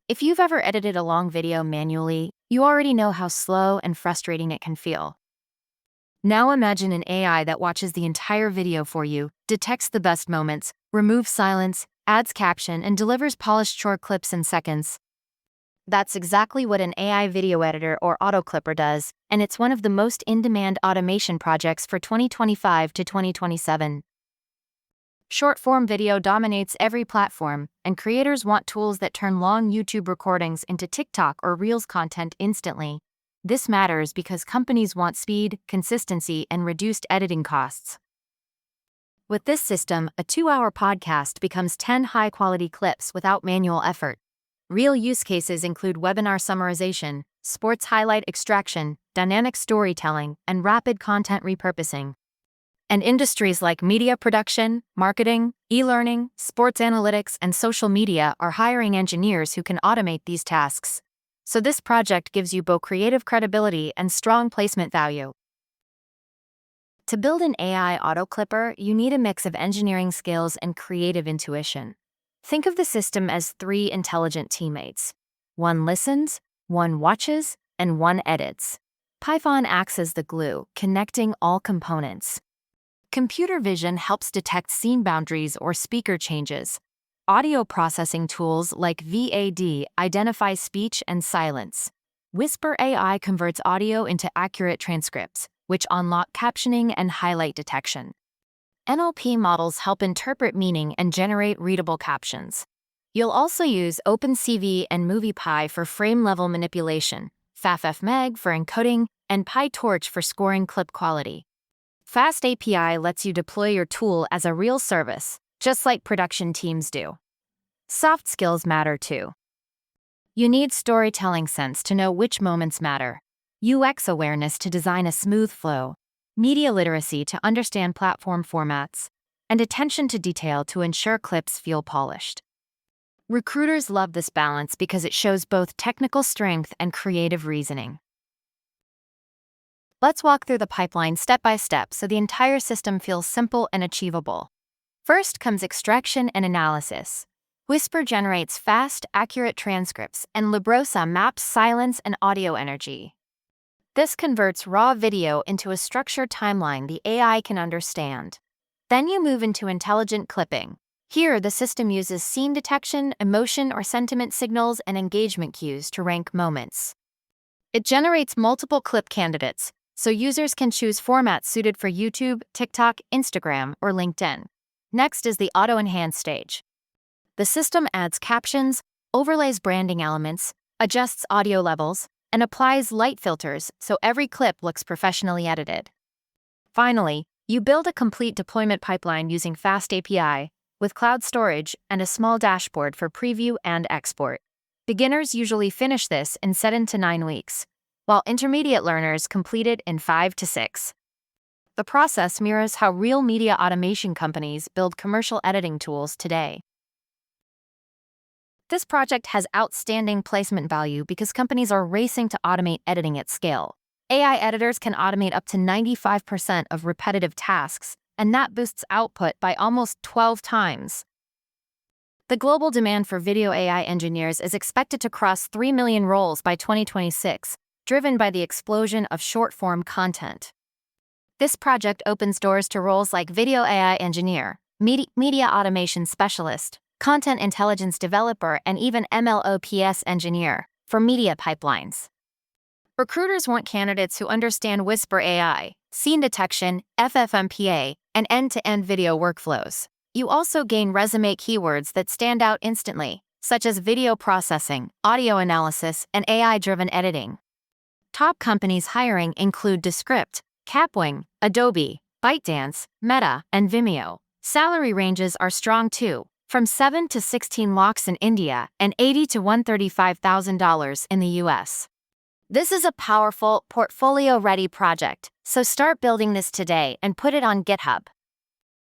If you've ever edited a long video manually, you already know how slow and frustrating it can feel. Now imagine an AI that watches the entire video for you, detects the best moments, removes silence, adds caption, and delivers polished short clips in seconds. That's exactly what an AI video editor or auto-clipper does, and it's one of the most in-demand automation projects for 2025 to 2027. Short-form video dominates every platform, and creators want tools that turn long YouTube recordings into TikTok or Reels content instantly. This matters because companies want speed, consistency, and reduced editing costs. With this system, a 2-hour podcast becomes 10 high-quality clips without manual effort. Real use cases include webinar summarization, sports highlight extraction, dynamic storytelling, and rapid content repurposing. And industries like media production, marketing, e-learning, sports analytics, and social media are hiring engineers who can automate these tasks. So this project gives you both creative credibility and strong placement value. To build an AI auto-clipper, you need a mix of engineering skills and creative intuition. Think of the system as 3 intelligent teammates. One listens, one watches, and one edits. Python acts as the glue, connecting all components. Computer vision helps detect scene boundaries or speaker changes. Audio processing tools like VAD identify speech and silence. Whisper AI converts audio into accurate transcripts, which unlock captioning and highlight detection. NLP models help interpret meaning and generate readable captions. You'll also use OpenCV and MoviePy for frame-level manipulation, FFmpeg for encoding, and PyTorch for scoring clip quality. FastAPI lets you deploy your tool as a real service, just like production teams do. Soft skills matter too. You need storytelling sense to know which moments matter, UX awareness to design a smooth flow, media literacy to understand platform formats, and attention to detail to ensure clips feel polished. Recruiters love this balance because it shows both technical strength and creative reasoning. Let's walk through the pipeline step by step so the entire system feels simple and achievable. First comes extraction and analysis. Whisper generates fast, accurate transcripts, and Librosa maps silence and audio energy. This converts raw video into a structured timeline the AI can understand. Then you move into intelligent clipping. Here, the system uses scene detection, emotion or sentiment signals, and engagement cues to rank moments. It generates multiple clip candidates, so users can choose formats suited for YouTube, TikTok, Instagram, or LinkedIn. Next is the auto-enhance stage. The system adds captions, overlays branding elements, adjusts audio levels, and applies light filters so every clip looks professionally edited. Finally, you build a complete deployment pipeline using FastAPI, with cloud storage and a small dashboard for preview and export. Beginners usually finish this in 7 to 9 weeks, while intermediate learners complete it in 5 to 6. The process mirrors how real media automation companies build commercial editing tools today. This project has outstanding placement value because companies are racing to automate editing at scale. AI editors can automate up to 95% of repetitive tasks, and that boosts output by almost 12 times. The global demand for video AI engineers is expected to cross 3 million roles by 2026, driven by the explosion of short-form content. This project opens doors to roles like video AI engineer, media automation specialist, content intelligence developer, and even MLOps engineer for media pipelines. Recruiters want candidates who understand Whisper AI, scene detection, FFmpeg, and end-to-end video workflows. You also gain resume keywords that stand out instantly, such as video processing, audio analysis, and AI-driven editing. Top companies hiring include Descript, Capwing, Adobe, ByteDance, Meta, and Vimeo. Salary ranges are strong too, from 7 to 16 lakhs in India and $80,000 to $135,000 in the US. This is a powerful, portfolio-ready project, so start building this today and put it on GitHub.